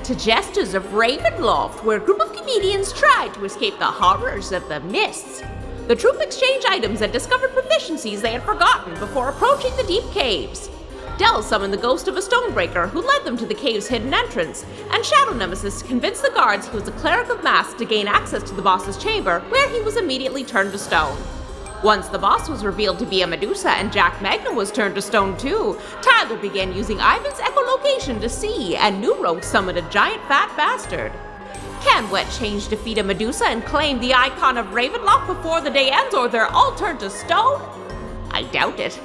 to Jesters of Ravenloft, where a group of comedians tried to escape the horrors of the mists. The troupe exchanged items and discovered proficiencies they had forgotten before approaching the deep caves. Del summoned the ghost of a Stonebreaker, who led them to the cave's hidden entrance, and Shadow Nemesis convinced the guards he was a cleric of mass to gain access to the boss's chamber, where he was immediately turned to stone. Once the boss was revealed to be a Medusa and Jack Magnum was turned to stone too, Tyler began using Ivan's echolocation to see, and New Rogue summoned a giant fat bastard. Can Wet Change defeat a Medusa and claim the Icon of Ravenloft before the day ends, or they're all turned to stone? I doubt it.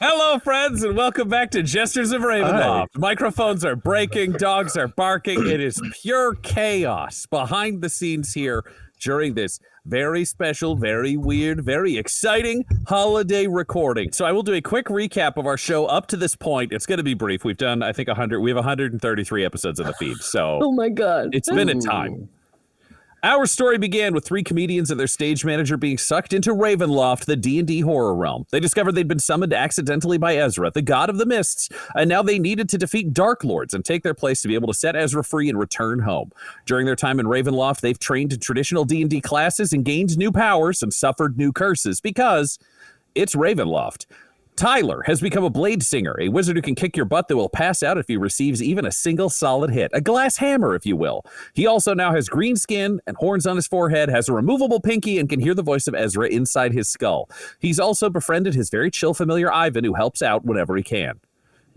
Hello, friends, and welcome back to Jesters of Ravenloft. Microphones are breaking, dogs are barking. It is pure chaos behind the scenes here during this very special, very weird, very exciting holiday recording. So I will do a quick recap of our show up to this point. It's going to be brief. We've done, I think, 100. We have 133 episodes in the feed. So oh my God. It's been a time. Our story began with three comedians and their stage manager being sucked into Ravenloft, the D&D horror realm. They discovered they'd been summoned accidentally by Ezra, the god of the mists, and now they needed to defeat Dark Lords and take their place to be able to set Ezra free and return home. During their time in Ravenloft, they've trained in traditional D&D classes and gained new powers and suffered new curses because it's Ravenloft. Tyler has become a blade singer, a wizard who can kick your butt that will pass out if he receives even a single solid hit, a glass hammer, if you will. He also now has green skin and horns on his forehead, has a removable pinky, and can hear the voice of Ezra inside his skull. He's also befriended his very chill familiar Ivan, who helps out whenever he can.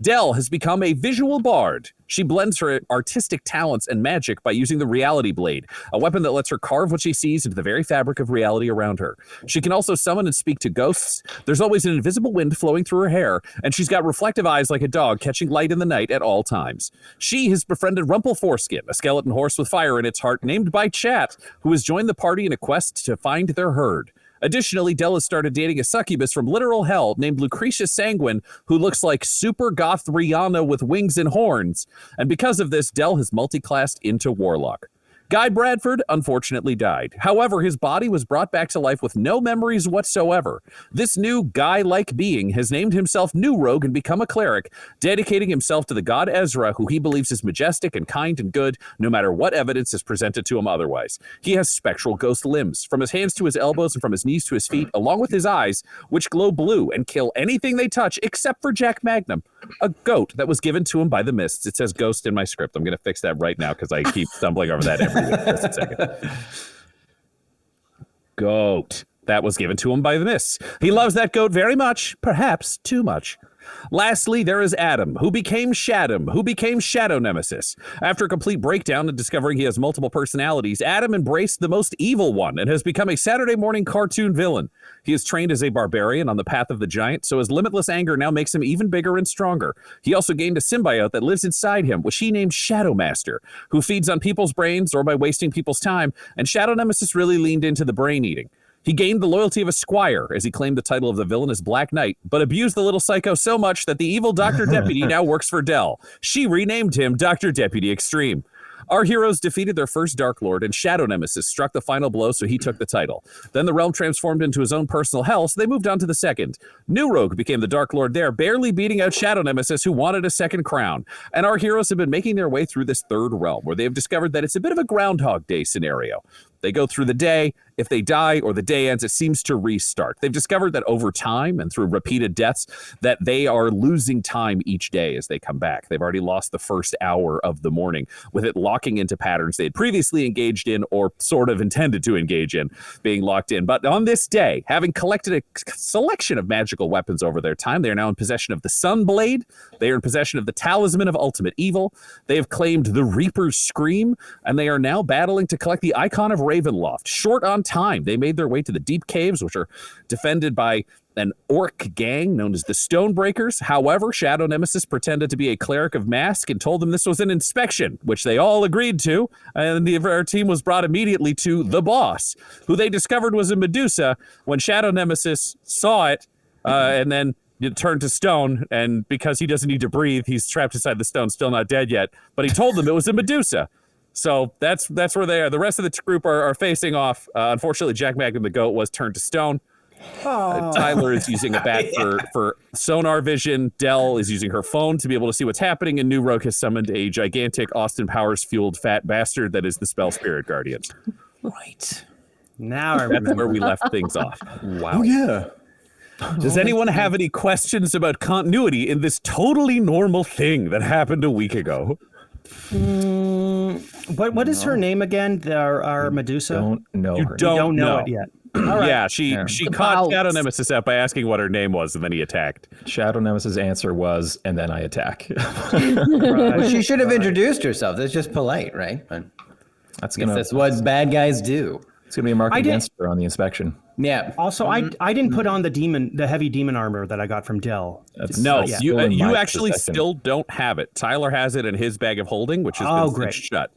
Del has become a visual bard. She blends her artistic talents and magic by using the reality blade, a weapon that lets her carve what she sees into the very fabric of reality around her. She can also summon and speak to ghosts. There's always an invisible wind flowing through her hair, and she's got reflective eyes like a dog catching light in the night at all times. She has befriended Rumple Foreskin, a skeleton horse with fire in its heart named by Chat, who has joined the party in a quest to find their herd. Additionally, Del has started dating a succubus from literal hell named Lucretia Sanguine, who looks like super goth Rihanna with wings and horns. And because of this, Del has multiclassed into Warlock. Guy Bradford unfortunately died. However, his body was brought back to life with no memories whatsoever. This new guy-like being has named himself New Rogue and become a cleric, dedicating himself to the god Ezra, who he believes is majestic and kind and good, no matter what evidence is presented to him otherwise. He has spectral ghost limbs, from his hands to his elbows and from his knees to his feet, along with his eyes, which glow blue and kill anything they touch except for Jack Magnum, a goat that was given to him by the mists. It says ghost in my script. I'm going to fix that right now because I keep stumbling over that every week. Just a second. Goat that was given to him by the mists. He loves that goat very much, perhaps too much. Lastly, there is Adam, who became Shadow Nemesis. After a complete breakdown and discovering he has multiple personalities, Adam embraced the most evil one and has become a Saturday morning cartoon villain. He is trained as a barbarian on the path of the giant, so his limitless anger now makes him even bigger and stronger. He also gained a symbiote that lives inside him, which he named Shadow Master, who feeds on people's brains or by wasting people's time, and Shadow Nemesis really leaned into the brain eating. He gained the loyalty of a squire as he claimed the title of the villainous Black Knight, but abused the little psycho so much that the evil Dr. Deputy now works for Del. She renamed him Dr. Deputy Extreme. Our heroes defeated their first Dark Lord, and Shadow Nemesis struck the final blow, so he took the title. Then the realm transformed into his own personal hell, so they moved on to the second. New Rogue became the Dark Lord there, barely beating out Shadow Nemesis, who wanted a second crown. And our heroes have been making their way through this third realm, where they have discovered that it's a bit of a Groundhog Day scenario. They go through the day. If they die or the day ends, it seems to restart. They've discovered that over time and through repeated deaths, that they are losing time each day as they come back. They've already lost the first hour of the morning, with it locking into patterns they had previously engaged in or sort of intended to engage in, being locked in. But on this day, having collected a selection of magical weapons over their time, they are now in possession of the Sunblade. They are in possession of the Talisman of Ultimate Evil. They have claimed the Reaper's Scream, and they are now battling to collect the Icon of Ravenloft. Short on time, they made their way to the deep caves, which are defended by an orc gang known as the Stonebreakers. However, Shadow Nemesis pretended to be a cleric of mask and told them this was an inspection, which they all agreed to, and our team was brought immediately to the boss, who they discovered was a Medusa when Shadow Nemesis saw it, and then it turned to stone, and because he doesn't need to breathe, he's trapped inside the stone, still not dead yet, but he told them it was a Medusa. So that's where they are. The rest of the group are facing off. Unfortunately, Jack Magnum the goat was turned to stone. Tyler is using a bat for sonar vision. Dell is using her phone to be able to see what's happening. And New Rogue has summoned a gigantic Austin Powers-fueled fat bastard that is the spell Spirit Guardian. Right. Now I remember. That's where we left things off. Wow. Oh, yeah. Does anyone have any questions about continuity in this totally normal thing that happened a week ago? What is her name again? Our Medusa? Don't know You her. don't know it yet. Yeah, she caught About- Shadow Nemesis out by asking what her name was, and then he attacked. Shadow Nemesis' answer was, and then I attack. Well, she should have introduced herself. That's just polite, right? But That's that's what bad guys do. It's gonna be a mark I did- against her on the inspection. Yeah. Also, I didn't put on the heavy demon armor that I got from Dell. No, That's you still in you my actually possession. still don't have it. Tyler has it in his bag of holding, which has Oh, been great. stitched shut.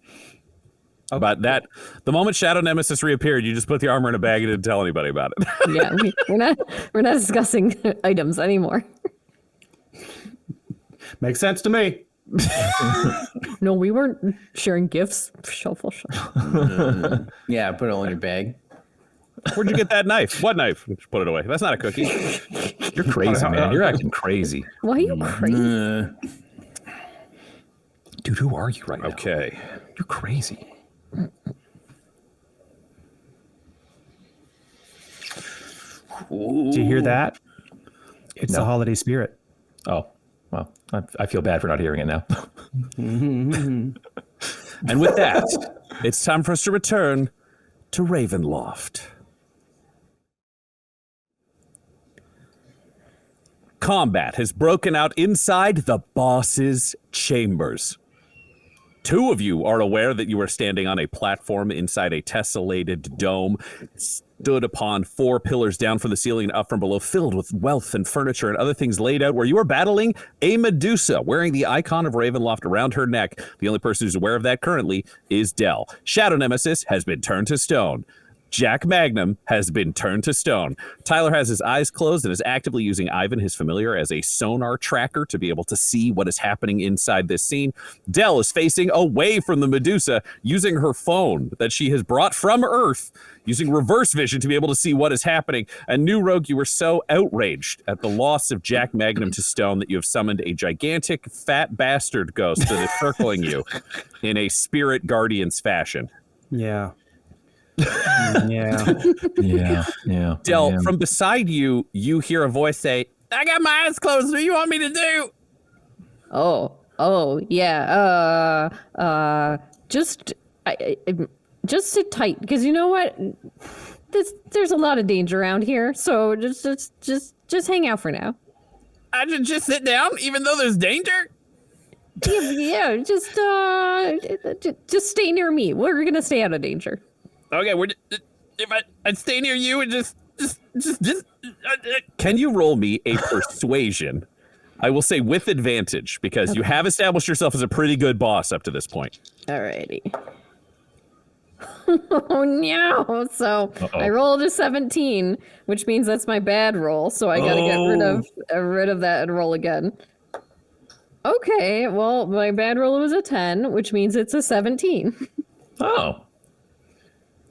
But the moment Shadow Nemesis reappeared, you just put the armor in a bag and didn't tell anybody about it. Yeah, we're not discussing items anymore. Makes sense to me. No, we weren't sharing gifts. Shuffle. Yeah, put it all in your bag. Where'd you get that knife? What knife? Just put it away. That's not a cookie. You're crazy, man. You're acting crazy. Why are you crazy? Dude, who are you right now? Okay. You're crazy. Do you hear that? It's the holiday spirit. Oh, well, I feel bad for not hearing it now. And with that, it's time for us to return to Ravenloft. Combat has broken out inside the boss's chambers. Two of you are aware that you are standing on a platform inside a tessellated dome, stood upon 4 pillars down from the ceiling and up from below, filled with wealth and furniture and other things laid out, where you are battling a Medusa wearing the Icon of Ravenloft around her neck. The only person who's aware of that currently is Dell. Shadow Nemesis has been turned to stone. Jack Magnum has been turned to stone. Tyler has his eyes closed and is actively using Ivan, his familiar, as a sonar tracker to be able to see what is happening inside this scene. Dell is facing away from the Medusa, using her phone that she has brought from Earth, using reverse vision to be able to see what is happening. And New Rogue, you were so outraged at the loss of Jack Magnum to stone that you have summoned a gigantic fat bastard ghost that is circling you in a spirit guardian's fashion. Yeah. Yeah. Yeah. Del, Yeah. from beside you, you hear a voice say, "I got my eyes closed. What do you want me to do?" Oh, yeah. Just sit tight, because you know what? There's a lot of danger around here, so just hang out for now. I should just sit down, even though there's danger. Yeah, just stay near me. We're gonna stay out of danger. Okay, if I stay near you and just can you roll me a persuasion? I will say with advantage, because you have established yourself as a pretty good boss up to this point. Alrighty. Oh no! So I rolled a 17, which means that's my bad roll. So I gotta get rid of that and roll again. Okay, well my bad roll was a 10, which means it's a 17. Oh.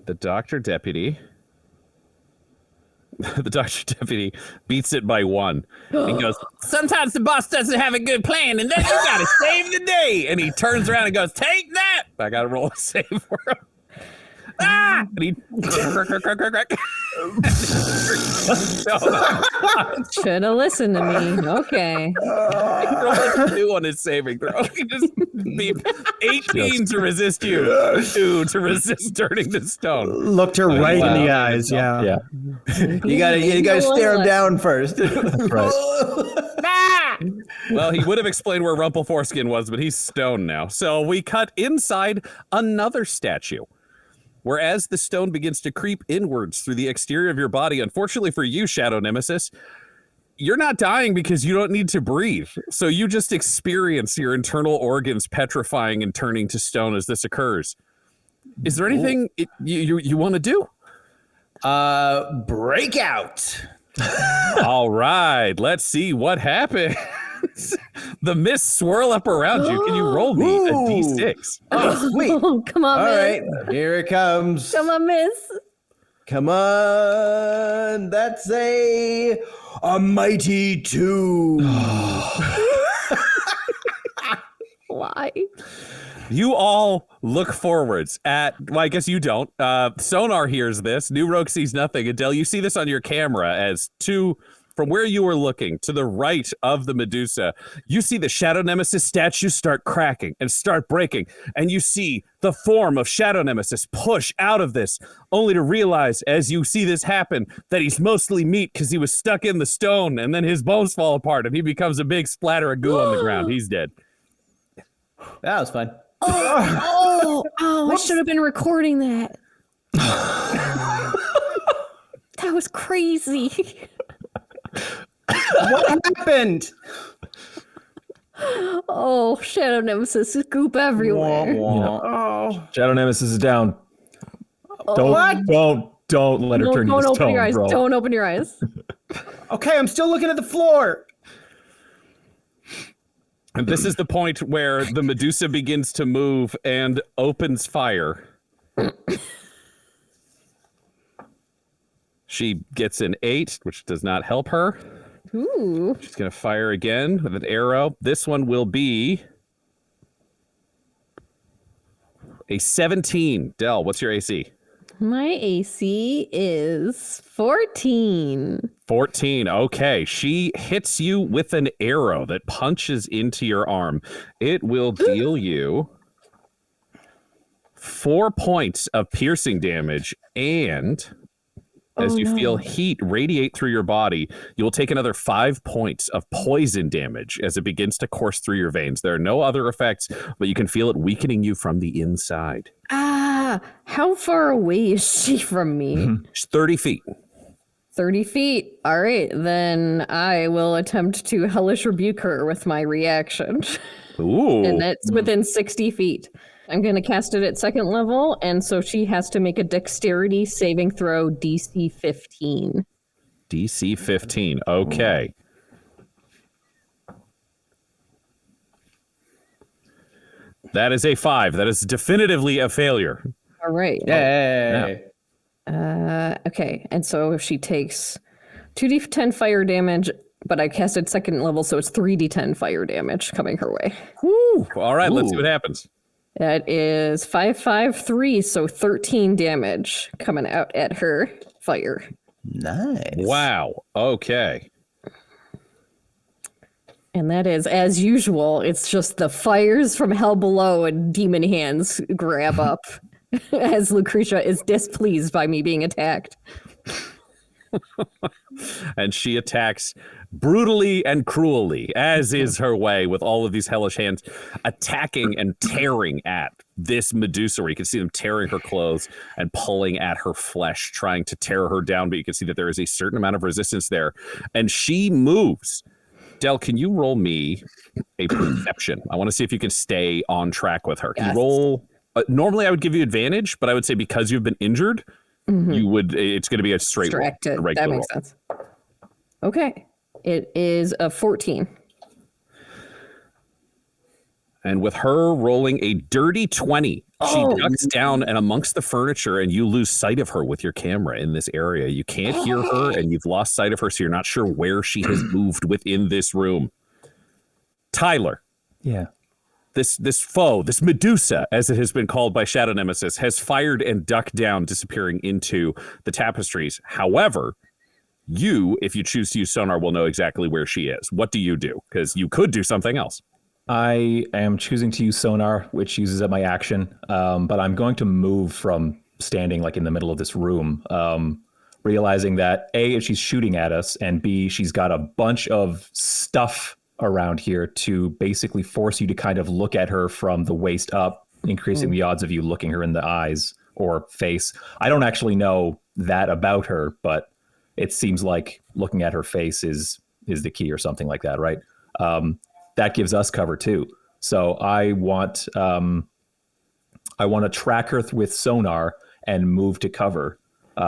The doctor deputy beats it by 1. He goes, "Sometimes the boss doesn't have a good plan, and then you gotta save the day." And he turns around and goes, "Take that!" I gotta roll a save for him. Ah! And he Should have listened to me. Okay. rolled a 2 on his saving throw. He just beat 18 to resist you, 2 to resist turning to stone. Looked her right in the eyes. Yeah. Yeah. You gotta stare him down first. Right. Well, he would have explained where Rumpleforeskin was, but he's stone now. So we cut inside another statue. Whereas the stone begins to creep inwards through the exterior of your body, unfortunately for you, Shadow Nemesis, you're not dying because you don't need to breathe. So you just experience your internal organs petrifying and turning to stone as this occurs. Is there anything you want to do? Breakout. All right, let's see what happens. The mists swirl up around you. Can you roll me a d6? Oh, sweet. All Oh, come on, miss. right, here it comes. Come on, miss. Come on. and that's a mighty 2. Why? You all look forwards at, well, I guess you don't. Sonar hears this. New Rogue sees nothing. Adele, you see this on your camera as from where you were looking to the right of the Medusa, you see the Shadow Nemesis statue start cracking and start breaking. And you see the form of Shadow Nemesis push out of this, only to realize as you see this happen that he's mostly meat because he was stuck in the stone, and then his bones fall apart and he becomes a big splatter of goo on the ground. He's dead. That was fun. I should have been recording that. That was crazy. What happened? Oh, Shadow Nemesis, goop everywhere. Oh, Shadow Nemesis is down. Don't let her turn you to Don't open stone, your eyes. bro. Don't open your eyes. okay. I'm still looking at the floor. And this is the point where the Medusa begins to move and opens fire. She gets an 8, which does not help her. Ooh. She's going to fire again with an arrow. This one will be a 17. Del, what's your AC? My AC is 14. 14. Okay. She hits you with an arrow that punches into your arm. It will deal you 4 points of piercing damage, and as you feel heat radiate through your body, you will take another 5 points of poison damage as it begins to course through your veins. There are no other effects, but you can feel it weakening you from the inside. How far away is she from me? She's 30 feet. 30 feet. All right, then I will attempt to hellish rebuke her with my reaction. Ooh. And that's within 60 feet. I'm going to cast it at 2nd level, and so she has to make a dexterity saving throw DC 15. DC 15. Okay. That is a 5. That is definitively a failure. All right. Yay. Okay, and so she takes 2d10 fire damage, but I cast it 2nd level, so it's 3d10 fire damage coming her way. Woo. All right, let's see what happens. That is 5, 5, 3, so 13 damage coming out at her fire. Nice. Wow. Okay. And that is, as usual, it's just the fires from hell below and demon hands grab up as Lucretia is displeased by me being attacked. And she attacks brutally and cruelly, as is her way with all of these hellish hands, attacking and tearing at this Medusa, where you can see them tearing her clothes and pulling at her flesh, trying to tear her down, but you can see that there is a certain amount of resistance there. And she moves. Del, can you roll me a perception? I want to see if you can stay on track with her. Can you roll? Normally I would give you advantage, but I would say because you've been injured, you would. It's going to be a straight roll. Distracted. A regular That makes roll. sense. Okay. It is a 14. And with her rolling a dirty 20, she ducks down and amongst the furniture, and you lose sight of her with your camera in this area. You can't hear her, and you've lost sight of her, so you're not sure where she has moved within this room. Tyler. Yeah. This foe, this Medusa, as it has been called by Shadow Nemesis, has fired and ducked down, disappearing into the tapestries. However, you, if you choose to use sonar, will know exactly where she is. What do you do? Because you could do something else. I am choosing to use sonar, which uses up my action, but I'm going to move from standing like in the middle of this room, realizing that A, she's shooting at us, and B, she's got a bunch of stuff around here to basically force you to kind of look at her from the waist up, increasing the odds of you looking her in the eyes or face. I don't actually know that about her, but it seems like looking at her face is the key or something like that, right? That gives us cover too. So I want to track her with sonar and move to cover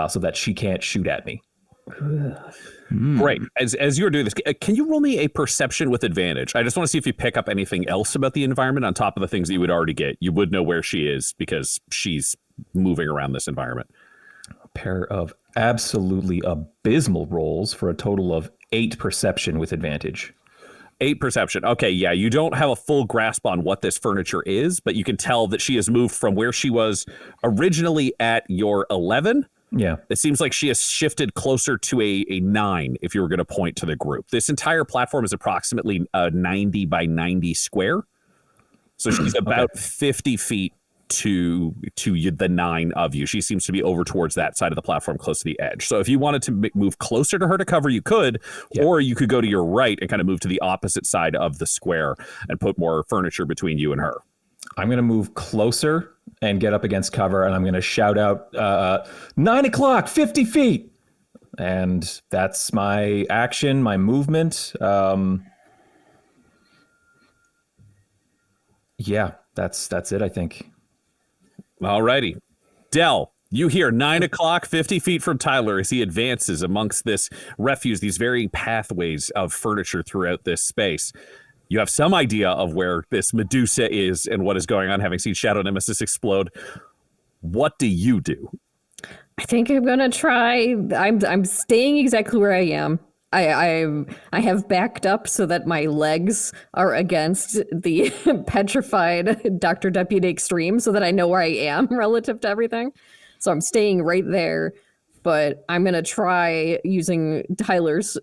so that she can't shoot at me. Great. As you're doing this, can you roll me a perception with advantage? I just want to see if you pick up anything else about the environment on top of the things that you would already get. You would know where she is because she's moving around this environment. A pair of absolutely abysmal rolls for a total of 8 perception with advantage. 8 perception. Okay, yeah, you don't have a full grasp on what this furniture is, but you can tell that she has moved from where she was originally at your 11. Yeah. It seems like she has shifted closer to a 9 if you were going to point to the group. This entire platform is approximately 90 by 90 square. So she's about 50 feet to you, the 9 of you. She seems to be over towards that side of the platform, close to the edge. So if you wanted to move closer to her to cover, you could, or you could go to your right and kind of move to the opposite side of the square and put more furniture between you and her. I'm going to move closer and get up against cover, and I'm going to shout out 9 o'clock, 50 feet. And that's my action, my movement. Yeah, that's it, I think. All righty. Del, you hear 9 o'clock, 50 feet from Tyler as he advances amongst this refuse, these varying pathways of furniture throughout this space. You have some idea of where this Medusa is and what is going on, having seen Shadow Nemesis explode. What do you do? I think I'm gonna try. I'm staying exactly where I am. I have backed up so that my legs are against the petrified Dr. Deputy Extreme so that I know where I am relative to everything. So I'm staying right there, but I'm going to try using Tyler's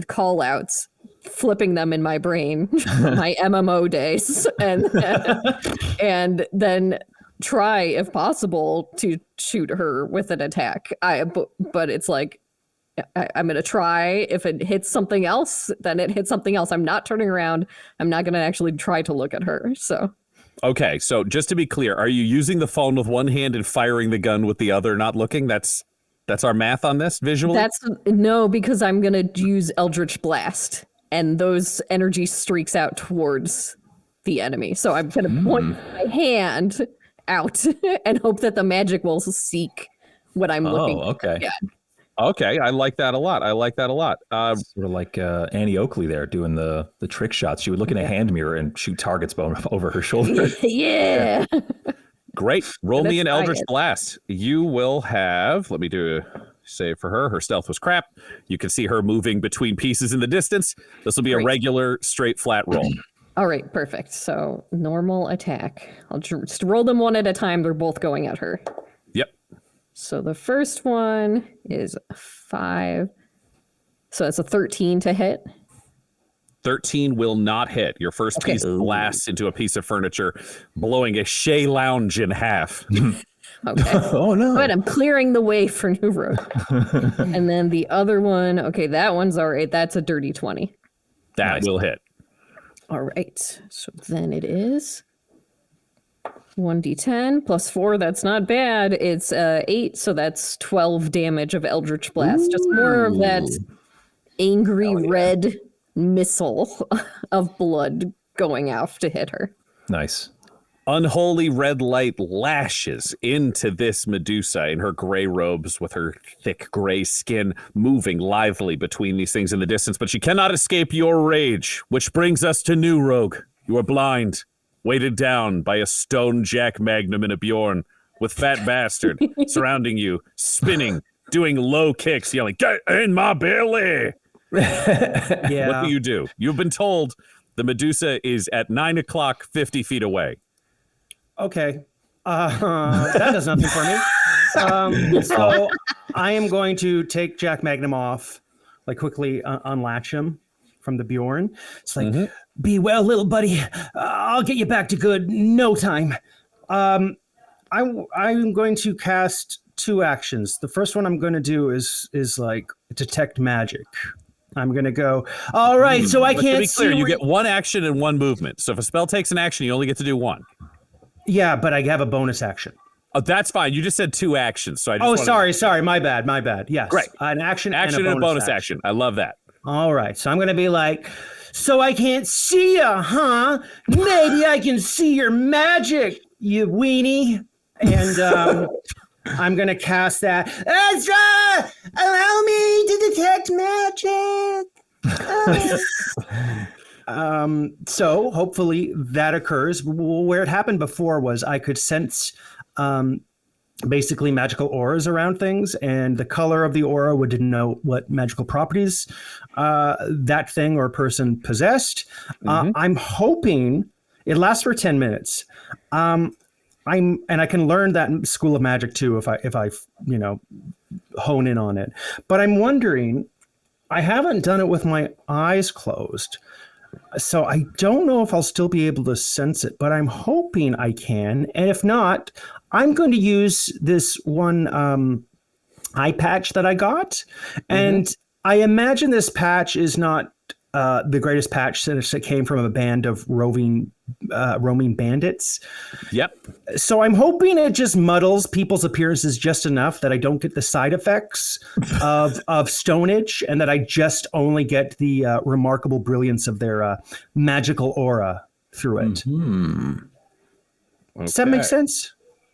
call outs, flipping them in my brain, my MMO days, and then try, if possible, to shoot her with an attack. But it's like, I'm going to try. If it hits something else, then it hits something else. I'm not turning around. I'm not going to actually try to look at her. So. Okay, so just to be clear, are you using the phone with one hand and firing the gun with the other, not looking? That's our math on this visually? No, because I'm going to use Eldritch Blast, and those energy streaks out towards the enemy. So I'm going to point my hand out and hope that the magic will seek what I'm looking okay. at. Okay, I like that a lot. Sort of like Annie Oakley there doing the trick shots. She would look in a hand mirror and shoot targets over her shoulder. Yeah. Great. Roll me an Eldritch Blast. You will have, let me do a save for her. Her stealth was crap. You can see her moving between pieces in the distance. This will be a regular, straight, flat roll. All right, perfect. So normal attack. I'll just roll them one at a time. They're both going at her. Yep. So the first one is 5. So it's a 13 to hit. 13 will not hit. Your first piece blasts into a piece of furniture, blowing a Shea lounge in half. Okay. Oh, no. But I'm clearing the way for New Road. And then the other one, okay, that one's all right. That's a dirty 20. That will hit. All right. So then it is 1d10 plus 4. That's not bad. It's 8, so that's 12 damage of Eldritch Blast. Just more of that angry red missile of blood going out to hit her. Nice. Unholy red light lashes into this Medusa in her gray robes with her thick gray skin moving lively between these things in the distance, but she cannot escape your rage, which brings us to New Rogue. You are blind, weighted down by a stone Jack Magnum and a Bjorn, with Fat Bastard surrounding you, spinning, doing low kicks, yelling, "Get in my belly!" Yeah. What do you do? You've been told the Medusa is at 9 o'clock, 50 feet away. Okay. That does nothing for me. So I am going to take Jack Magnum off, like quickly unlatch him from the Bjorn. It's like, be well, little buddy. I'll get you back to good no time. I'm going to cast 2 actions. The first one I'm going to do is like detect magic. I'm going to go, all right, so I can't to be clear, see you get 1 action and 1 movement. So if a spell takes an action, you only get to do 1. Yeah, but I have a bonus action. Oh, that's fine. You just said 2 actions. So I just sorry. My bad. Yes. Great. An action and a bonus action. I love that. All right. So I'm going to be like, so I can't see ya, huh? Maybe I can see your magic, you weenie. And I'm going to cast that. Ezra, allow me to detect magic. So hopefully that occurs. Where it happened before was I could sense basically magical auras around things, and the color of the aura would denote what magical properties that thing or person possessed. I'm hoping it lasts for 10 minutes. And I can learn that in School of Magic too if I hone in on it. But I'm wondering, I haven't done it with my eyes closed, so I don't know if I'll still be able to sense it, but I'm hoping I can. And if not, I'm going to use this one eye patch that I got. And I imagine this patch is not the greatest patch since it came from a band of roaming bandits. Yep. So I'm hoping it just muddles people's appearances just enough that I don't get the side effects of stonage, and that I just only get the remarkable brilliance of their magical aura through it. Does that make sense?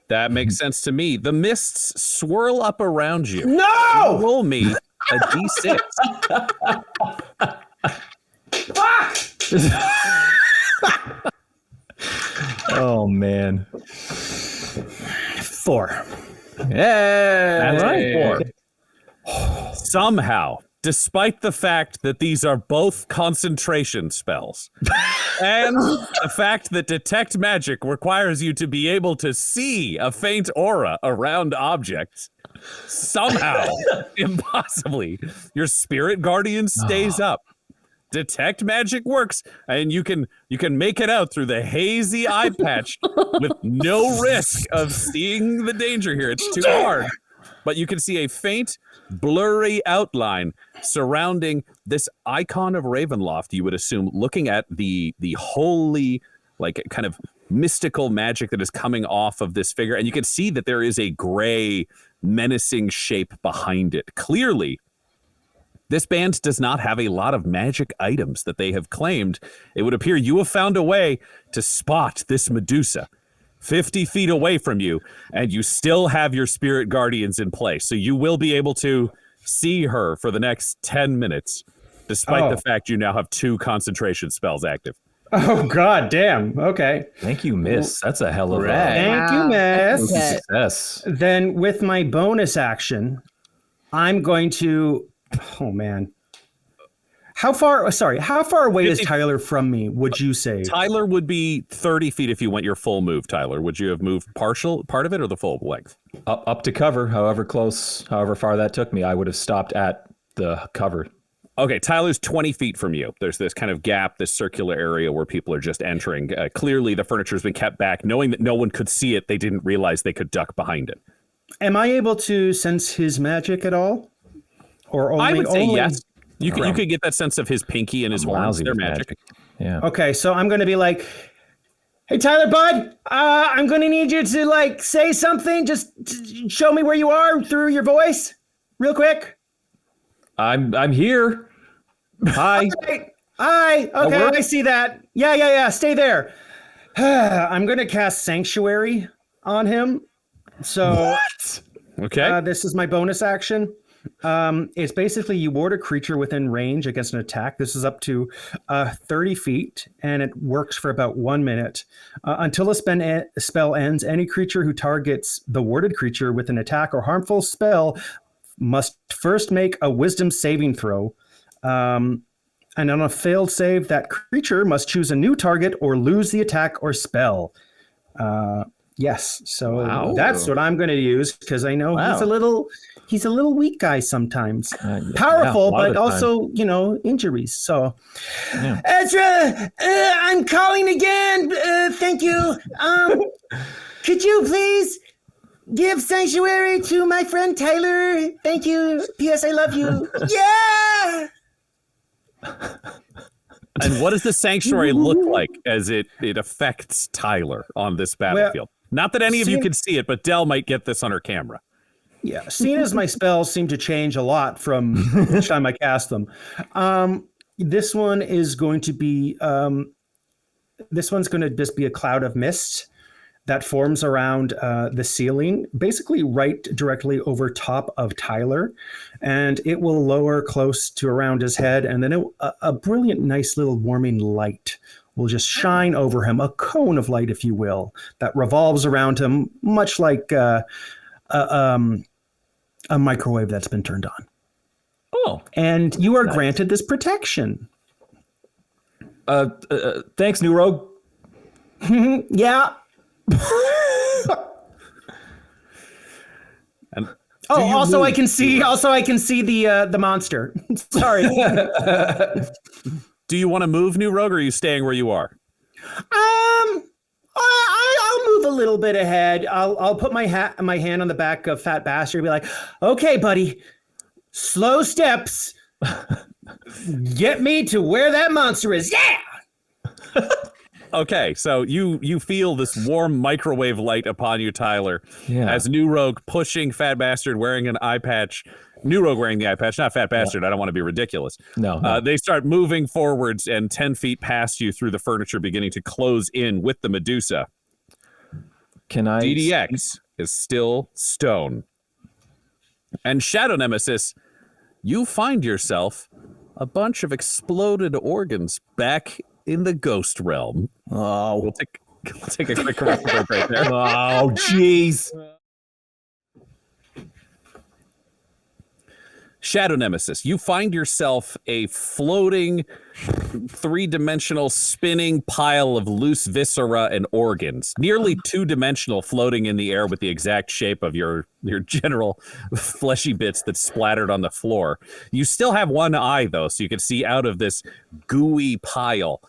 That makes sense to me. The mists swirl up around you. No! Roll me a d6. Fuck! Oh man. 4. That's Hey. 4. Somehow, despite the fact that these are both concentration spells, and the fact that detect magic requires you to be able to see a faint aura around objects, somehow, impossibly, your spirit guardian stays up. Detect magic works, and you can make it out through the hazy eye patch with no risk of seeing the danger here. It's too hard. But you can see a faint, blurry outline surrounding this icon of Ravenloft, you would assume, looking at the holy, like, kind of mystical magic that is coming off of this figure. And you can see that there is a gray, menacing shape behind it. Clearly, this band does not have a lot of magic items that they have claimed. It would appear you have found a way to spot this Medusa 50 feet away from you, and you still have your spirit guardians in place. So you will be able to see her for the next 10 minutes, despite the fact you now have 2 concentration spells active. Oh, god damn. Okay. Thank you, Miss. That's a hell of a Thank you, miss. Okay. success. Then with my bonus action, I'm going to... Oh, man. How far away is 50 Tyler from me, would you say? Tyler would be 30 feet if you went your full move, Tyler. Would you have moved part of it or the full length? Up to cover, however far that took me, I would have stopped at the cover. Okay, Tyler's 20 feet from you. There's this kind of gap, this circular area where people are just entering. Clearly, the furniture has been kept back. Knowing that no one could see it, they didn't realize they could duck behind it. Am I able to sense his magic at all? Or only, I would say only... yes. You could get that sense of his pinky and his horns. They're magic. Yeah. Okay, so I'm going to be like, hey, Tyler, bud, I'm going to need you to, like, say something. Just show me where you are through your voice real quick. I'm here. Hi. Hi. Okay, I see that. Yeah. Stay there. I'm going to cast Sanctuary on him. So What? Okay. this is my bonus action. It's basically you ward a creature within range against an attack. This is up to 30 feet, and it works for about 1 minute. Until a spell ends, any creature who targets the warded creature with an attack or harmful spell must first make a wisdom saving throw. And on a failed save, that creature must choose a new target or lose the attack or spell. Yes, so that's what I'm going to use, because I know he's a little weak guy sometimes. Powerful, but also, injuries. So, Ezra, I'm calling again. Thank you. Could you please give Sanctuary to my friend Tyler? Thank you. P.S. I love you. Yeah! And what does the sanctuary look like as it affects Tyler on this battlefield? Not that any of you can see it, but Dell might get this on her camera. Yeah, seeing as my spells seem to change a lot from each time I cast them, this one is going to be just be a cloud of mist that forms around the ceiling, basically right directly over top of Tyler, and it will lower close to around his head, and then a brilliant, nice little warming light will just shine over him, a cone of light, if you will, that revolves around him, much like a microwave that's been turned on. Oh, And you are granted this protection. thanks, New Rogue. Yeah. And Also I can see the monster. Sorry. do you want to move, New Rogue, or are you staying where you are? I'll move a little bit ahead. I'll put my hand on the back of Fat Bastard and be like, "Okay, buddy. Slow steps. Get me to where that monster is." Yeah. Okay, so you feel this warm microwave light upon you, Tyler, Yeah. as New Rogue pushing Fat Bastard wearing an eye patch. New Rogue wearing the eye patch, not Fat Bastard. I don't want to be ridiculous. No. They start moving forwards and 10 feet past you through the furniture, beginning to close in with the Medusa. Can I? DDX is still stone. And Shadow Nemesis, you find yourself a bunch of exploded organs back in the ghost realm. Oh, We'll take a quick commercial break right there. oh, jeez. Shadow Nemesis, you find yourself a floating, three-dimensional spinning pile of loose viscera and organs, nearly two-dimensional, floating in the air with the exact shape of your general fleshy bits that splattered on the floor. You still have one eye, though, so you can see out of this gooey pile.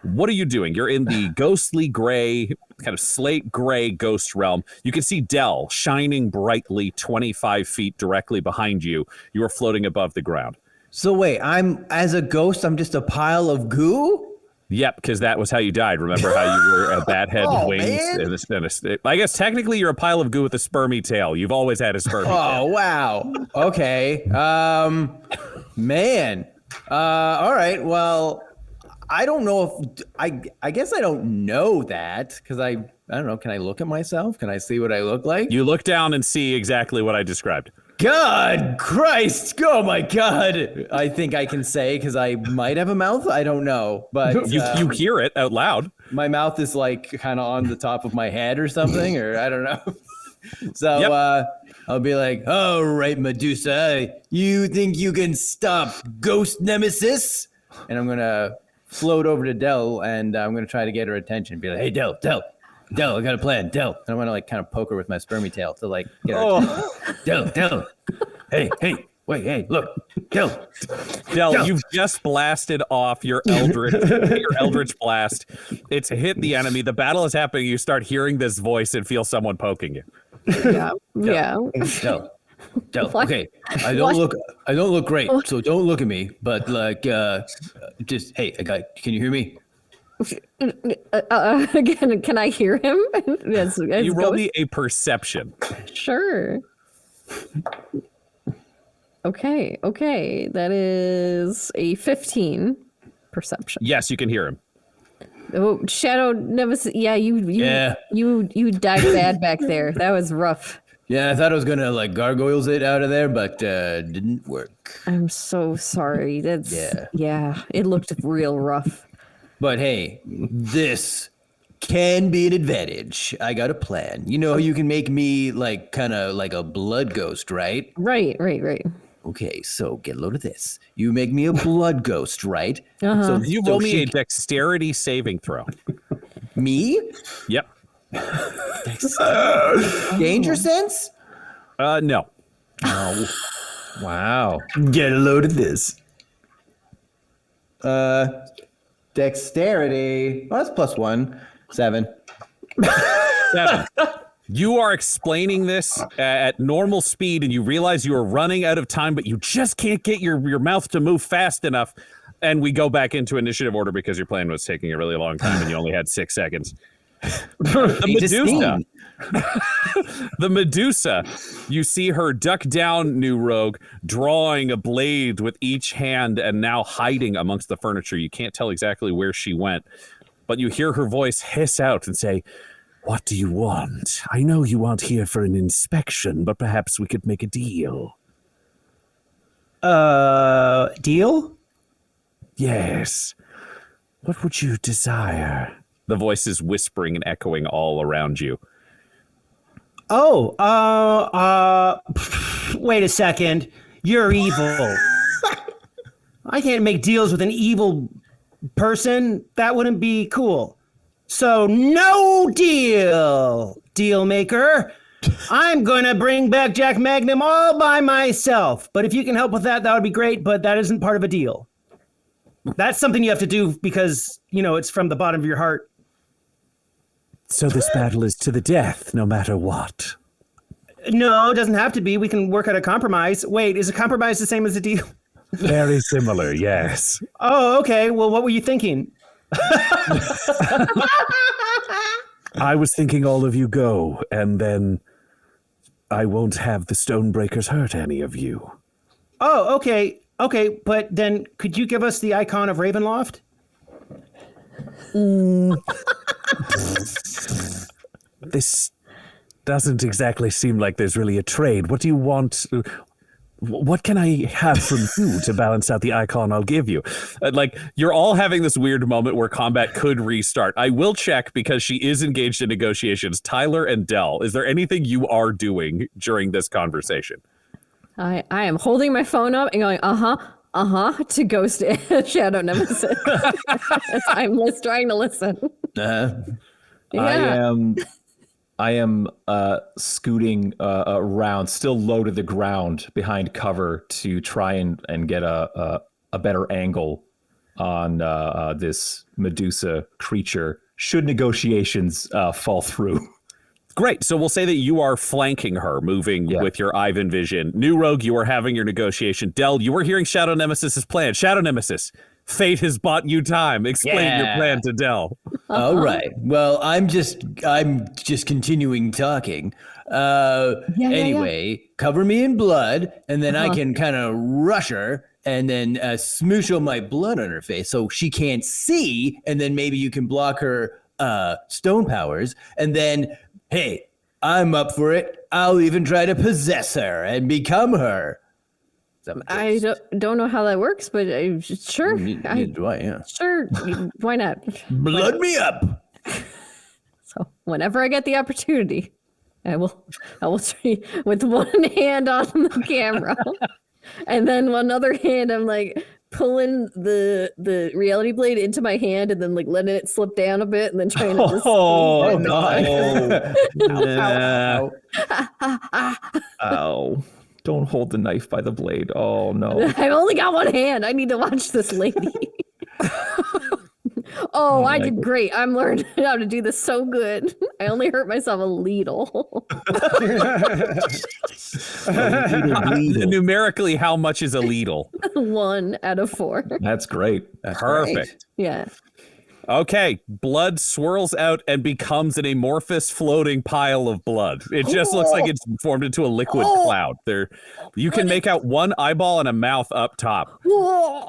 What are you doing? You're in the ghostly gray, kind of slate gray ghost realm. You can see Dell shining brightly 25 feet directly behind you. You are floating above the ground. So wait, as a ghost, I'm just a pile of goo? Yep, because that was how you died. Remember how you were a bat head, Oh, wings, man. I guess technically you're a pile of goo with a spermy tail. You've always had a spermy tail. Oh, wow. Okay. Man. All right. Well, I don't know if I guess I don't know that because I don't know. Can I look at myself? Can I see what I look like? You look down and see exactly what I described. God Christ. Oh my God. I think I can say because I might have a mouth. I don't know. But You hear it out loud. my mouth is like kind of on the top of my head or something, or I don't know. So Yep. I'll be like, all right, Medusa, you think you can stop Ghost Nemesis? And I'm going to float over to Dell and I'm going to try to get her attention. Be like, hey, Dell, I got a plan, Dell. And I'm going to like kind of poke her with my spermy tail to like get her attention. Dell. Hey, wait, hey, look, Dell. Del, you've just blasted off your Eldritch blast. It's hit the enemy. The battle is happening. You start hearing this voice and feel someone poking you. Yeah. Dell. What? Okay, I don't look great, so don't look at me. But like, just hey, can you hear me? Again, can I hear him? Yes, You roll me a perception. Sure. Okay. That is a 15 perception. Yes, you can hear him. Oh, Shadow Nemesis. Yeah, you died bad back there. That was rough. Yeah, I thought I was gonna like gargoyles it out of there, but didn't work. I'm so sorry. That's yeah. It looked real rough. But hey, this can be an advantage. I got a plan. You know, you can make me like kind of like a blood ghost, right? Right. Okay, so get a load of this. You make me a blood ghost, right? Uh-huh. So You roll me a dexterity saving throw. me? Yep. Danger sense? No. Oh, wow. Get a load of this. Dexterity. Well, that's +1. 7. 7. You are explaining this at normal speed, and you realize you are running out of time, but you just can't get your mouth to move fast enough. And we go back into initiative order because your plan was taking a really long time, and you only had 6 seconds. The Medusa, you see her duck down, New Rogue, drawing a blade with each hand and now hiding amongst the furniture. You can't tell exactly where she went, but you hear her voice hiss out and say, "What do you want? I know you aren't here for an inspection, but perhaps we could make a deal." Deal? Yes. What would you desire? The voice is whispering and echoing all around you. Oh, wait a second. You're evil. I can't make deals with an evil person. That wouldn't be cool. So no deal, deal maker. I'm going to bring back Jack Magnum all by myself. But if you can help with that, that would be great. But that isn't part of a deal. That's something you have to do because, it's from the bottom of your heart. So this battle is to the death, no matter what. No, it doesn't have to be. We can work out a compromise. Wait, is a compromise the same as a deal? Very similar, yes. Oh, okay. Well, what were you thinking? I was thinking all of you go, and then I won't have the Stonebreakers hurt any of you. Oh, okay. Okay, but then could you give us the Icon of Ravenloft? This doesn't exactly seem like there's really a trade. What do you want? What can I have from you to balance out the icon I'll give you? You're all having this weird moment where combat could restart. I will check because she is engaged in negotiations. Tyler and Dell, is there anything you are doing during this conversation? I am holding my phone up and going, to Ghost Shadow Nemesis. I'm just trying to listen. Yeah. I am scooting around, still low to the ground behind cover to try and get a better angle on this Medusa creature should negotiations fall through. Great. So we'll say that you are flanking her, moving with your Ivan vision. New Rogue, you are having your negotiation. Dell, you are hearing Shadow Nemesis's plan. Shadow Nemesis, fate has bought you time. Explain your plan to Dell. All right. Well, I'm just continuing talking. Anyway, cover me in blood, and then I can kind of rush her and then smoosh all my blood on her face so she can't see, and then maybe you can block her stone powers, and then, hey, I'm up for it. I'll even try to possess her and become her. I don't know how that works, but sure. Neither do I, yeah. Sure, why not? Blood me up. So whenever I get the opportunity, I will try with one hand on the camera, and then another hand I'm like pulling the reality blade into my hand and then like letting it slip down a bit and then trying to just Ow. Don't hold the knife by the blade. Oh, no. I've only got one hand. I need to watch this lady. I did great. I'm learning how to do this so good. I only hurt myself a little. Numerically, how much is a ladle? 1 out of 4. That's great. Perfect. Great. Yeah. Okay, blood swirls out and becomes an amorphous floating pile of blood. It just looks like it's formed into a liquid cloud. You can make out one eyeball and a mouth up top.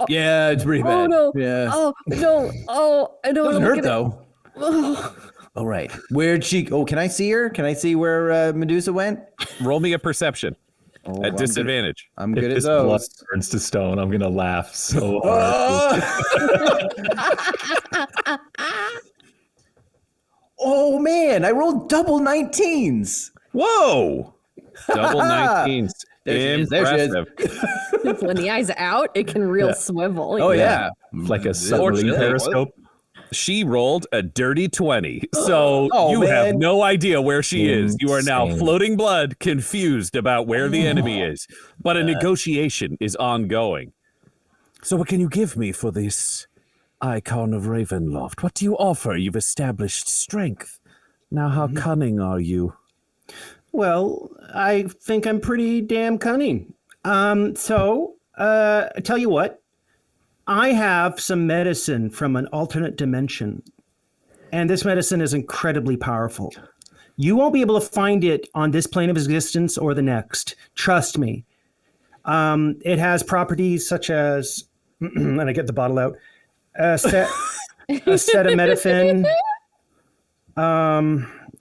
Yeah, it's pretty bad. Oh no. Yeah. Oh no. Oh, I don't Doesn't wanna hurt look at though. All right. Where'd she? Oh, can I see her? Can I see where Medusa went? Roll me a perception at disadvantage. I'm If good at this blood those. turns to stone, I'm going to laugh so hard. Oh man, I rolled double 19s. Whoa! Double 19s. There she is, there she is. Impressive. when the eye's out, it can real swivel. Oh yeah. Like a submarine periscope. She rolled a dirty 20. So you man. have no idea where she is. You are now Insane. floating blood, confused about where the enemy is. But a negotiation is ongoing. So what can you give me for this Icon of Ravenloft? What do you offer? You've established strength. Now how cunning are you? Well, I think I'm pretty damn cunning. I tell you what. I have some medicine from an alternate dimension, and this medicine is incredibly powerful. You won't be able to find it on this plane of existence or the next. Trust me. It has properties such as, and I get the bottle out, acetaminophen.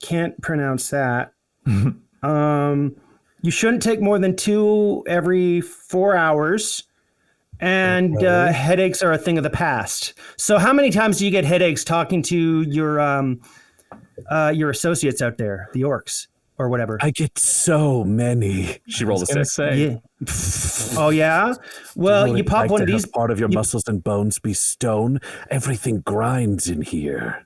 Can't pronounce that. You shouldn't take more than 2 every 4 hours. And headaches are a thing of the past. So how many times do you get headaches talking to your associates out there, the orcs? or whatever. I get so many. She rolled a 6. Yeah. Oh yeah. Well, Would you it pop like one to of these. have part of your muscles and bones be stone. Everything grinds in here.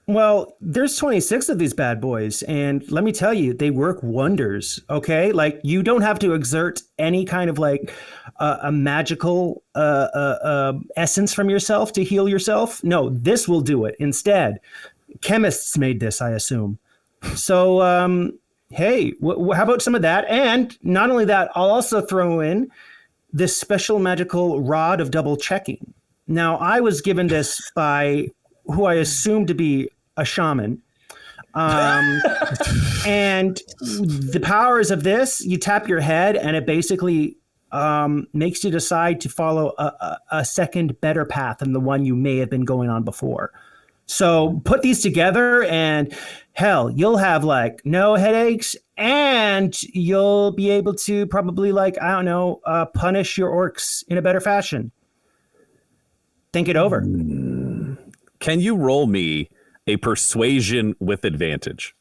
Well, there's 26 of these bad boys, and let me tell you, they work wonders. Okay, like you don't have to exert any kind of like a magical essence from yourself to heal yourself. No, this will do it instead. Chemists made this, I assume. So, hey, how about some of that? And not only that, I'll also throw in this special magical rod of double checking. Now, I was given this by who I assume to be a shaman. And the powers of this, you tap your head and it basically makes you decide to follow a second better path than the one you may have been going on before. So put these together and hell, you'll have like no headaches and you'll be able to probably like, I don't know, punish your orcs in a better fashion. Think it over. Can you roll me a persuasion with advantage?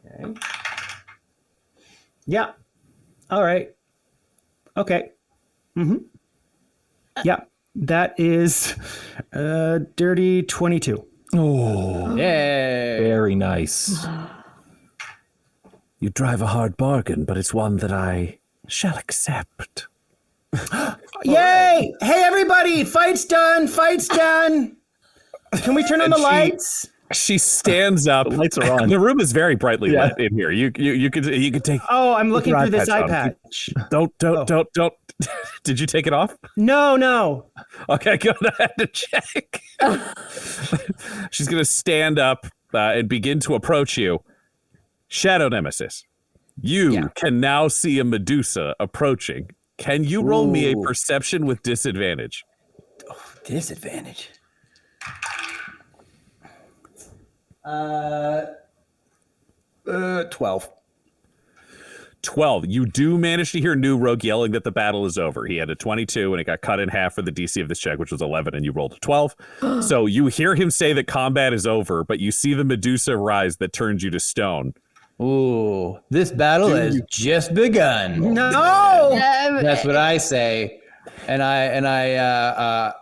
Okay. Yeah. All right. Okay. Mm-hmm. Yeah. That is dirty 22. Oh, Yeah. very nice. You drive a hard bargain, but it's one that I shall accept. Yay! Hey, everybody! Fight's done! Fight's done! Can we turn on the lights? She stands up. The lights are on. The room is very brightly lit in here. You could take. Oh, I'm looking through this eye on. patch. Don't. Did you take it off? No. Okay, go ahead to check. She's gonna stand up and begin to approach you. Shadow Nemesis, you can now see a Medusa approaching. Can you roll me a perception with disadvantage? Disadvantage. 12. 12. You do manage to hear New Rogue yelling that the battle is over. He had a 22 and it got cut in half for the DC of this check, which was 11, and you rolled a 12. So you hear him say that combat is over, but you see the Medusa rise that turns you to stone. Ooh, this battle has just begun. No! That's what I say. And I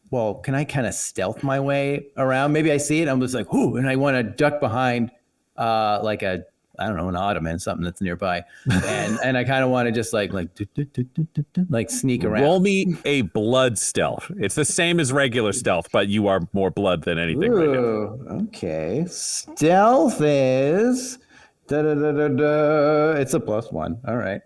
well, can I kind of stealth my way around? Maybe I see it. I'm just like, whoo, and I want to duck behind like a, I don't know, an ottoman, something that's nearby. And I kind of want to just like sneak around. Roll me a blood stealth. It's the same as regular stealth, but you are more blood than anything right now. Okay. Stealth is it's a +1. All right.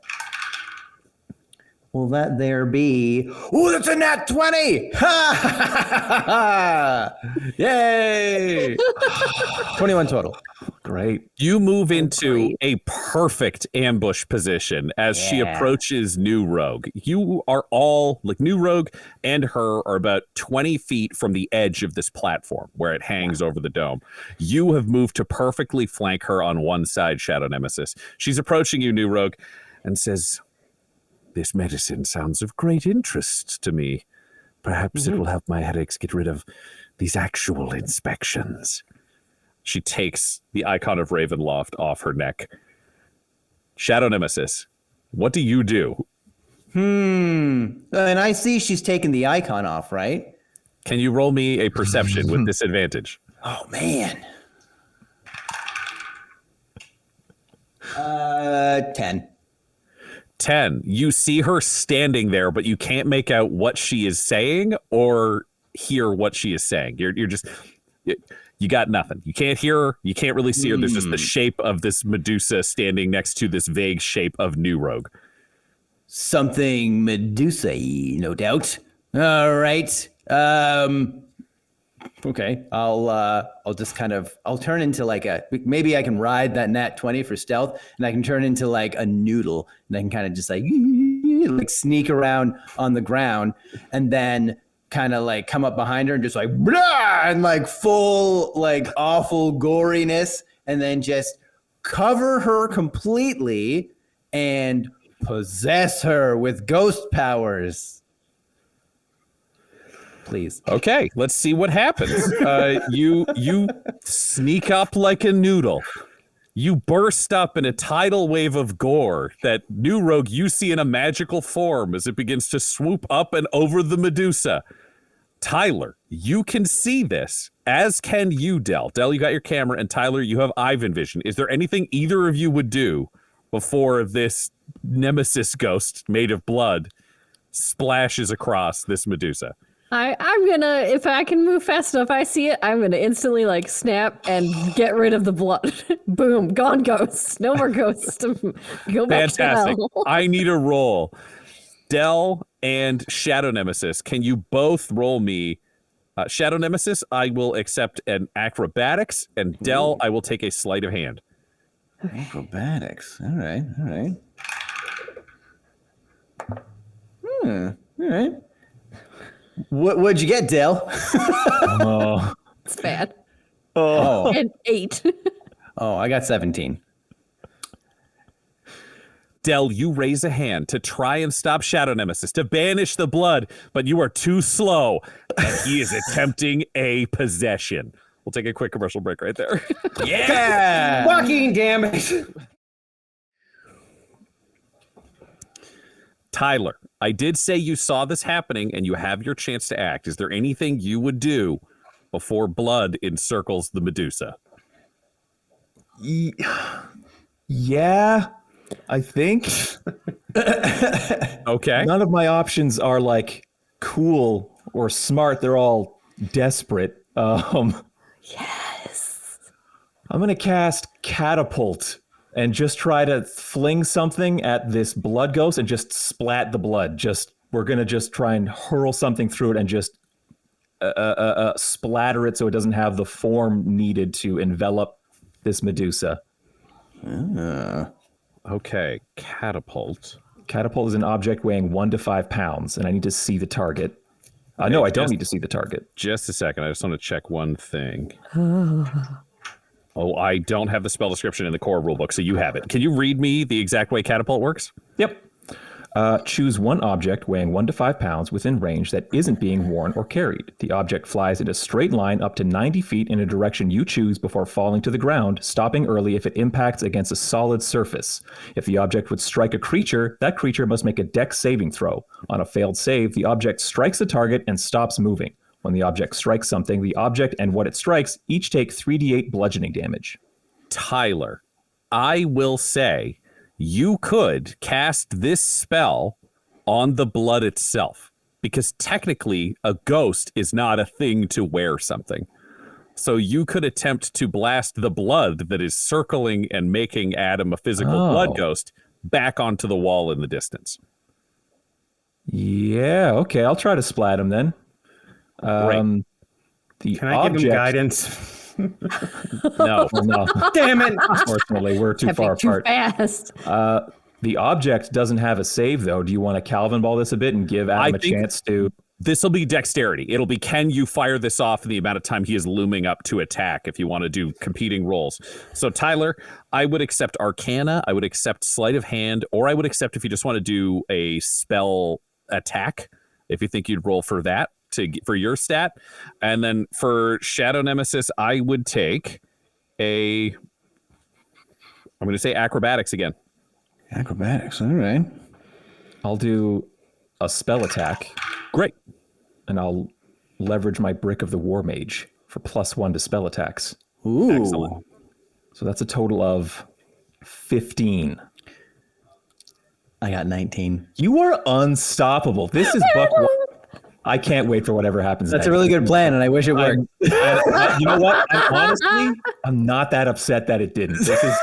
Will that there be? Oh, that's a nat 20! Ha! Yay! 21 total. Great. You move into a perfect ambush position as she approaches New Rogue. You are all, like New Rogue and her are about 20 feet from the edge of this platform where it hangs over the dome. You have moved to perfectly flank her on one side, Shadow Nemesis. She's approaching you, New Rogue, and says, "This medicine sounds of great interest to me. Perhaps it will help my headaches get rid of these actual inspections." She takes the Icon of Ravenloft off her neck. Shadow Nemesis, what do you do? And I see she's taken the icon off, right? Can you roll me a perception with disadvantage? Oh, man. 10. 10. You see her standing there, but you can't make out what she is saying or hear what she is saying. You're just... You got nothing. You can't hear her. You can't really see her. There's just the shape of this Medusa standing next to this vague shape of New Rogue. Something Medusa-y, no doubt. All right. Okay. I'll just kind of, I'll turn into like maybe I can ride that nat 20 for stealth, and I can turn into like a noodle, and I can kind of just like sneak around on the ground, and then kind of like come up behind her and just like blah, and like full like awful goriness, and then just cover her completely and possess her with ghost powers. please. Okay, let's see what happens. You sneak up like a noodle. You burst up in a tidal wave of gore that new rogue you see in a magical form as it begins to swoop up and over the Medusa. Tyler, you can see this, as can you, Del. Del, you got your camera, and Tyler, you have Ivan vision. Is there anything either of you would do before this Nemesis ghost made of blood splashes across this Medusa? I'm gonna, if I can move fast enough, I see it, I'm gonna instantly like snap and get rid of the blood. Boom, gone ghosts. No more ghosts. Go back Fantastic. to hell. I need a roll. Del and Shadow Nemesis, can you both roll me? Shadow Nemesis, I will accept an acrobatics, and Del, I will take a sleight of hand. Acrobatics. All right. All right. What'd you get, Dale? It's bad. Oh. And 8. Oh, I got 17. Del, you raise a hand to try and stop Shadow Nemesis, to banish the blood, but you are too slow, and he is attempting a possession. We'll take a quick commercial break right there. Yeah. Fucking damn it. Tyler, I did say you saw this happening and you have your chance to act. Is there anything you would do before blood encircles the Medusa? Yeah, I think. Okay. None of my options are like cool or smart. They're all desperate. Yes. I'm going to cast Catapult and just try to fling something at this blood ghost and just splat the blood. We're going to just try and hurl something through it and just splatter it so it doesn't have the form needed to envelop this Medusa. Okay. Catapult. Catapult is an object weighing 1 to 5 pounds, and I need to see the target. No, I don't need to see the target. Just a second. I just want to check one thing. Oh, I don't have the spell description in the core rulebook, so you have it. Can you read me the exact way catapult works? Yep. Choose one object weighing 1 to 5 pounds within range that isn't being worn or carried. The object flies in a straight line up to 90 feet in a direction you choose before falling to the ground, stopping early if it impacts against a solid surface. If the object would strike a creature, that creature must make a dex saving throw. On a failed save, the object strikes the target and stops moving. When the object strikes something, the object and what it strikes each take 3d8 bludgeoning damage. Tyler, I will say you could cast this spell on the blood itself, because technically a ghost is not a thing to wear something. So you could attempt to blast the blood that is circling and making Adam a physical blood ghost back onto the wall in the distance. Yeah, okay, I'll try to splat him then. Great. Can I give him guidance? No. Damn it. Unfortunately, we're too far Too apart. fast. The object doesn't have a save, though. Do you want to Calvin ball this a bit and give Adam a chance to... This will be dexterity. It'll be, can you fire this off in the amount of time he is looming up to attack if you want to do competing rolls. So, Tyler, I would accept Arcana, I would accept Sleight of Hand, or I would accept if you just want to do a spell attack, if you think you'd roll for that, for your stat. And then for Shadow Nemesis, I would take I'm going to say acrobatics again. Acrobatics, all right. I'll do a spell attack. Great. And I'll leverage my Brick of the War Mage for +1 to spell attacks. Ooh. Excellent. So that's a total of 15. I got 19. You are unstoppable. This is Buck. I can't wait for whatever happens That's next. a really good plan, and I wish it worked. You know what? I'm not that upset that it didn't. This is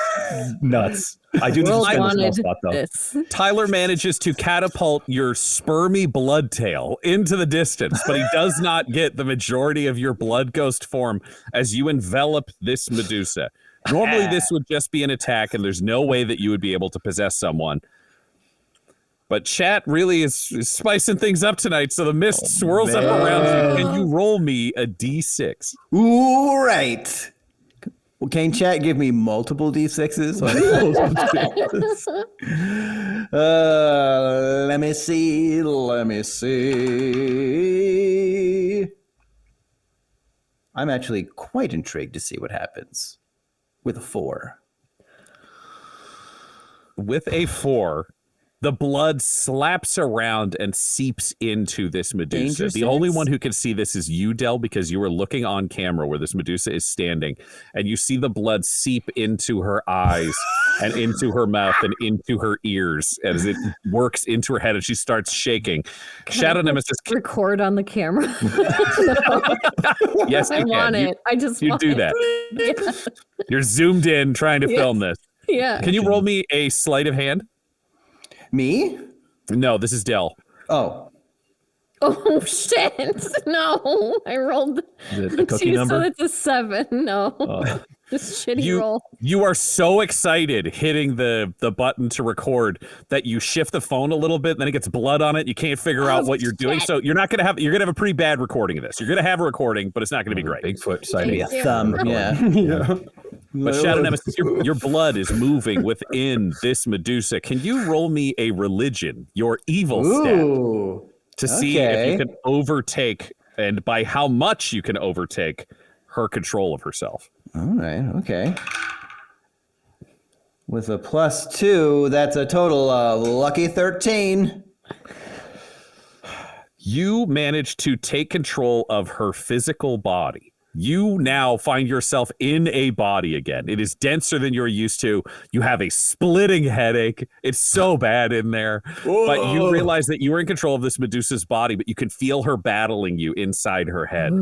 nuts. I do need to spend this spell slot, though. This. Tyler manages to catapult your spermy blood tail into the distance, but he does not get the majority of your blood ghost form as you envelop this Medusa. Normally, this would just be an attack, and there's no way that you would be able to possess someone. But chat really is spicing things up tonight, so the mist swirls up around you. Can you roll me a d6? Ooh, right. Well, can chat give me multiple d6s? Let me see. I'm actually quite intrigued to see what happens with a 4. With a 4, the blood slaps around and seeps into this Medusa. Danger The only sense? one who can see this is you, Del, because you were looking on camera where this Medusa is standing, and you see the blood seep into her eyes and into her mouth and into her ears as it works into her head, and she starts shaking. Shadow Nemesis. Record on the camera. Yes, you I can. want You- it. I just You want do it. that. You're zoomed in trying to film this. Yeah. Can you roll me a sleight of hand? Me? No, this is Del. Oh, Oh shit! No, I rolled Is it a cookie 2, number? so it's a 7. No, just shitty roll. You are so excited hitting the button to record that you shift the phone a little bit, then it gets blood on it. You can't figure out what you're doing. So you're gonna have a pretty bad recording of this. You're gonna have a recording, but it's not gonna be great. Bigfoot sighting. Thank you. thumb. Yeah. Yeah. But Shadow Nemesis, your blood is moving within this Medusa. Can you roll me a religion, your evil stat, Ooh. to see if okay. you can overtake, and by how much you can overtake her control of herself? All right. Okay. With a +2, that's a total of lucky 13. You manage to take control of her physical body. You now find yourself in a body again. It is denser than you're used to. You have a splitting headache. It's so bad in there. But you realize that you are in control of this Medusa's body, but you can feel her battling you inside her head.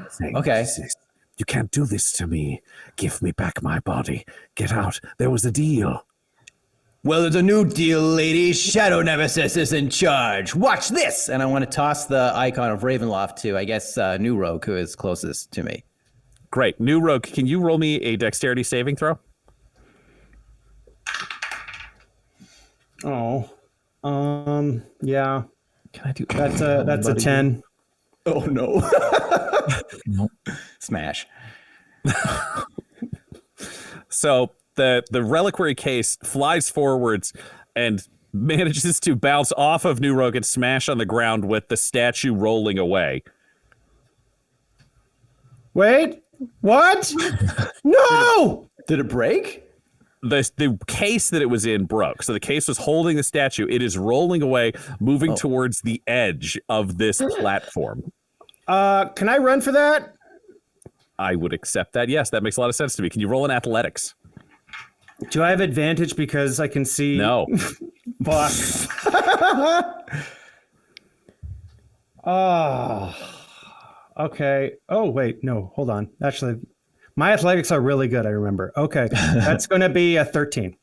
Saying, Okay. You can't do this to me. Give me back my body. Get out. There was a deal. Well, there's a new deal, lady. Shadow Nemesis is in charge. Watch this! And I want to toss the Icon of Ravenloft to, I guess, New Rogue, who is closest to me. Great. New Rogue, can you roll me a dexterity saving throw? Oh. Yeah. Can I do That's a 10. Oh, no. Smash. So the reliquary case flies forwards and manages to bounce off of New Rogue and smash on the ground with the statue rolling away. Wait. What? No! Did it break? The case that it was in broke. So the case was holding the statue. It is rolling away, moving towards the edge of this platform. Can I run for that? I would accept that. Yes, that makes a lot of sense to me. Can you roll in athletics? Do I have advantage because I can see? No. Fuck. Oh. Okay. Oh, wait. No, hold on. Actually, my athletics are really good, I remember. Okay. That's going to be a 13.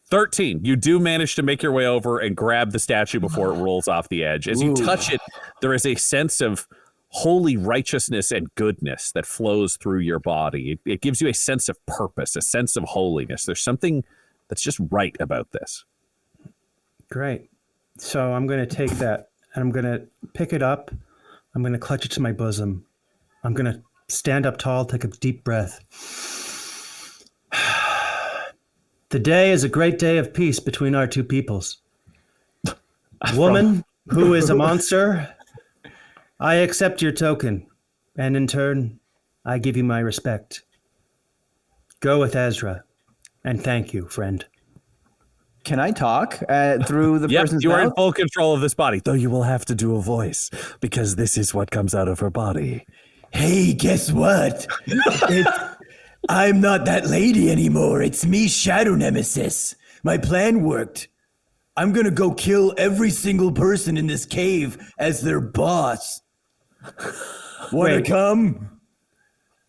13. You do manage to make your way over and grab the statue before it rolls off the edge. As you touch it, there is a sense of holy righteousness and goodness that flows through your body. It gives you a sense of purpose, a sense of holiness. There's something that's just right about this. Great. So I'm going to take that and I'm going to pick it up. I'm going to clutch it to my bosom. I'm going to stand up tall, take a deep breath. The day is a great day of peace between our two peoples. Woman, who is a monster, I accept your token, and in turn, I give you my respect. Go with Ezra, and thank you, friend. Can I talk through the Yep, person's you are in mouth? full control of this body, though you will have to do a voice because this is what comes out of her body. Hey, guess what? I'm not that lady anymore. It's me, Shadow Nemesis. My plan worked. I'm gonna go kill every single person in this cave as their boss. Wanna Wait. come?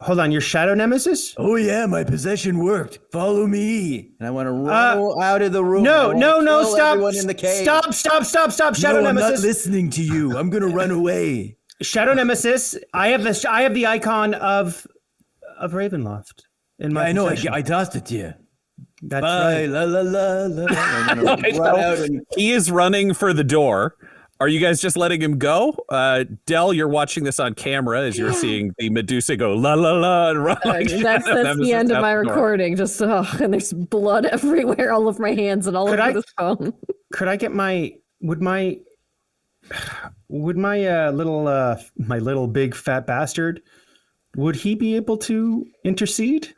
Hold on, your Shadow Nemesis? Oh yeah, my possession worked. Follow me. And I want to roll out of the room. I No, wanna no, no, kill stop. everyone in the cave. Stop, Shadow No, I'm not Nemesis. listening to you. I'm gonna run away. Shadow Nemesis, I have the icon of Ravenloft in my I know. possession. I tossed it to you. That's Bye. right. La la la la. I'm gonna I run know. out and He is running for the door. Are you guys just letting him go? Del, you're watching this on camera as you're seeing the Medusa go la la la and run. Like That's Shadow the Nemesis end of out my the door. recording. Just and there's blood everywhere, all over my hands and all Could over I- this phone. Could I get my little big fat bastard would he be able to intercede?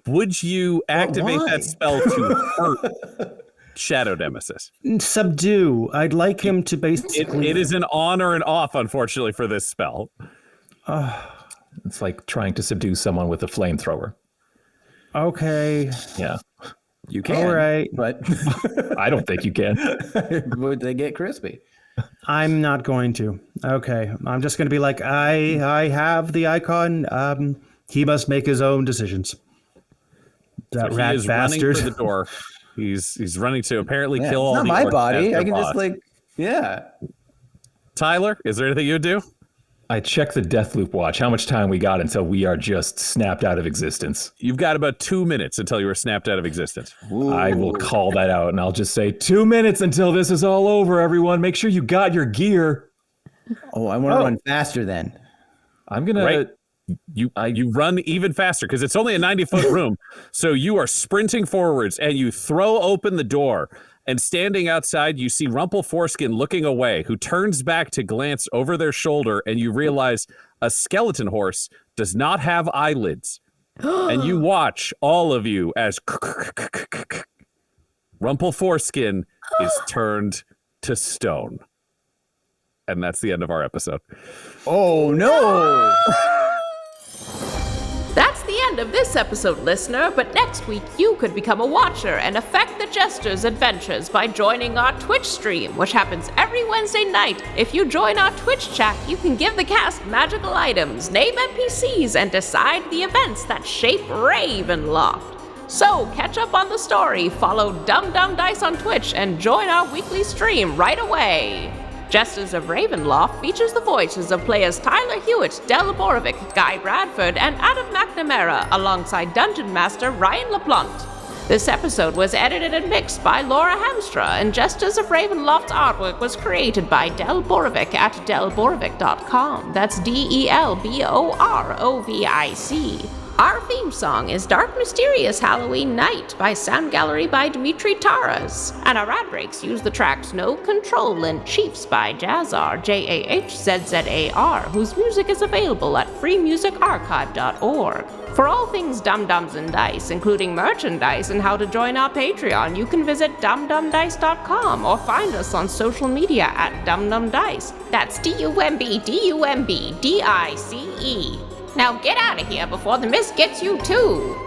Would you activate that spell to hurt Shadow Nemesis? Subdue. I'd like him to basically... It is an on or an off, unfortunately, for this spell. It's like trying to subdue someone with a flamethrower. Okay. Yeah. You can. All right. But I don't think you can. would they get crispy? I'm not going to. Okay. I'm just going to be like, I have the icon. He must make his own decisions. That So rat he is bastard. running for the door. He's running to apparently kill all it's the not my orcs body. as I their can boss. just Tyler, is there anything you'd do? I checked the death loop watch. How much time we got until we are just snapped out of existence? You've got about 2 minutes until you were snapped out of existence. I will call that out and I'll just say 2 minutes until this is all over, everyone. Make sure you got your gear. Oh, I want to run faster then. I'm going Right. to... You run even faster because it's only a 90-foot room. So you are sprinting forwards and you throw open the door. And standing outside, you see Rumple Foreskin looking away, who turns back to glance over their shoulder, and you realize a skeleton horse does not have eyelids. And you watch, all of you, as Rumple Foreskin is turned to stone. And that's the end of our episode. Oh, no. That's the end of this episode, listener, but next week you could become a watcher and affect the Jesters' adventures by joining our Twitch stream, which happens every Wednesday night. If you join our Twitch chat, you can give the cast magical items, name NPCs, and decide the events that shape Ravenloft. So, catch up on the story, follow Dum Dum Dice on Twitch, and join our weekly stream right away. Jesters of Ravenloft features the voices of players Tyler Hewitt, Del Borovic, Guy Bradford, and Adam McNamara, alongside Dungeon Master Ryan LaPlante. This episode was edited and mixed by Laura Hamstra, and Jesters of Ravenloft's artwork was created by Del Borovic at delborovic.com. That's DELBOROVIC. Our theme song is Dark Mysterious Halloween Night by Sound Gallery by Dimitri Taras, and our ad breaks use the tracks No Control and Chiefs by Jazzar, JAHZZAR, whose music is available at freemusicarchive.org. For all things Dum-Dums and Dice, including merchandise and how to join our Patreon, you can visit dumdumdice.com or find us on social media at dumdumdice. That's DUMBDICE. Now get out of here before the mist gets you too!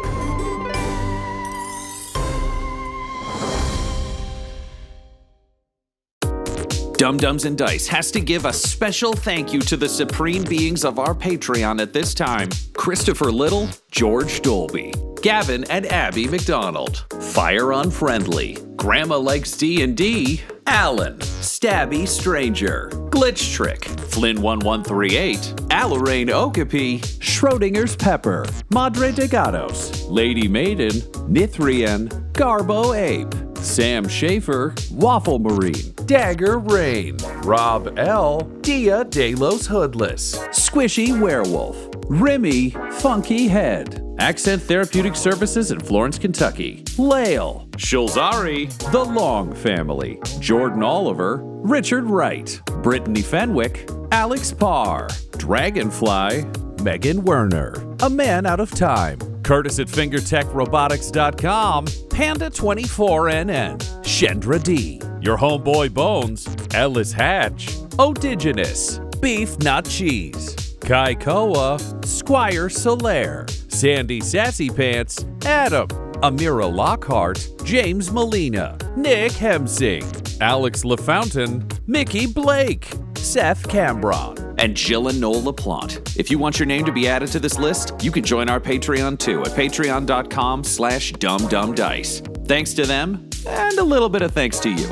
Dum-Dums and Dice has to give a special thank you to the supreme beings of our Patreon at this time: Christopher Little, George Dolby, Gavin and Abby McDonald, Fire Unfriendly, Grandma Likes D&D, Alan, Stabby Stranger, Glitch Trick, Flynn1138, Alarain Okapi, Schrodinger's Pepper, Madre de Gatos, Lady Maiden, Nithrian, Garbo Ape, Sam Schaefer, Waffle Marine, Dagger Rain, Rob L, Dia De Los Hoodless, Squishy Werewolf, Remy Funky Head, Accent Therapeutic Services in Florence, Kentucky, Lael, Shulzari, The Long Family, Jordan Oliver, Richard Wright, Brittany Fenwick, Alex Parr, Dragonfly, Megan Werner, A Man Out of Time, Curtis at FingerTechRobotics.com, Panda24NN, Shendra D, Your Homeboy Bones, Ellis Hatch, Odigenous, Beef Not Cheese, Kai Koa, Squire Solaire, Sandy Sassy Pants, Adam, Amira Lockhart, James Molina, Nick Hemsing, Alex LaFountain, Mickey Blake, Seth Cambron, and Jill and Noel LaPlante. If you want your name to be added to this list, you can join our Patreon too at patreon.com/dumdumdice. Thanks to them, and a little bit of thanks to you.